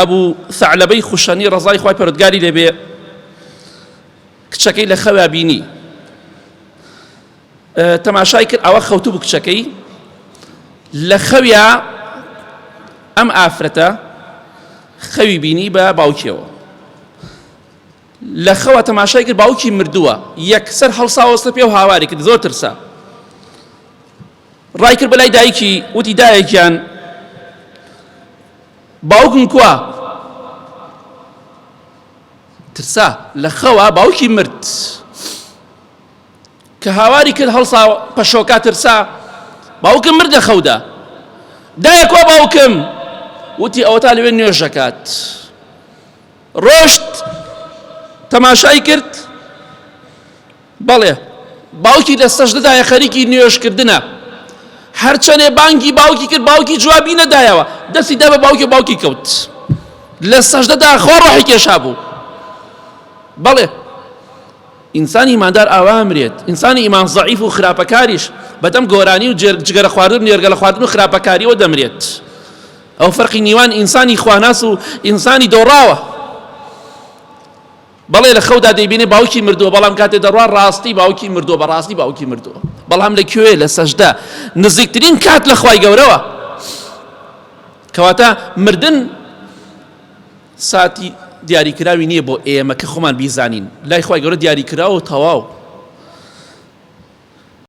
ئەبوو ثعلبەی خوشەنی ڕەزای خوای پەروەردگاری لێبێ کچەکەی لە خەویا بینی تەماشای کرد ئەوە خەوتوو بوو کچەکەی لە خەویا ئەم ئافرەتە خەوی بینی بە باوکیەوە لە خەوە تەماشای کرد باوکی مردووە یەکسەر هەڵساوەستە پێ و هاواری کرد زۆر ترسا ڕای کرد بەلای دایکی وتی دایکیان باوکم کووە ترسا لە خەوە باوکی مرد کە هاواری کرد هەڵسا پەشۆکە ترسا باوکم مرد لە خەودا دایە کووە باوکم وتی ئەوە تا لەوێ نوێژ دەکات ڕۆشت تەماشای کرد بەڵێ باوکی لە سەجدەدایە خەریکی نوێژکردنە هەرچەندێ بانگی باوکی کرد باوکی جوابی نەدایەوە دەستی دا بە باوکی کەوت لە سەجدەدا خۆ ڕۆحی کێشا بوو بەڵێ ئینسانی ئیماندار ئاوا ئەمرێت ئینسانی ئیمان زەعیف و خراپەکاریش بەدەم گۆرانی و جگەرە خواردن و نێرگەلە خواردن و خراپەکاریەوە دەمرێت ئەو فەرقی نیوان ئینسانی خواناس و ئینسانی دۆڕاوە بەڵێ لە خەودا دەیبینێ باوکی مردووە بەڵام کاتێ دەڕوا ڕاستی باوکی مردووە بەڕاستی باوکی مردووە بەڵام لەکوێ لە سەجدە نزیکترین کات لە خوای گەورەوە کەواتە مردن ساتی دیاریکراوی نییە بۆ ئێمە کە خۆمان بیزانین لای خوای گەورە دیاریکراوە و تەواو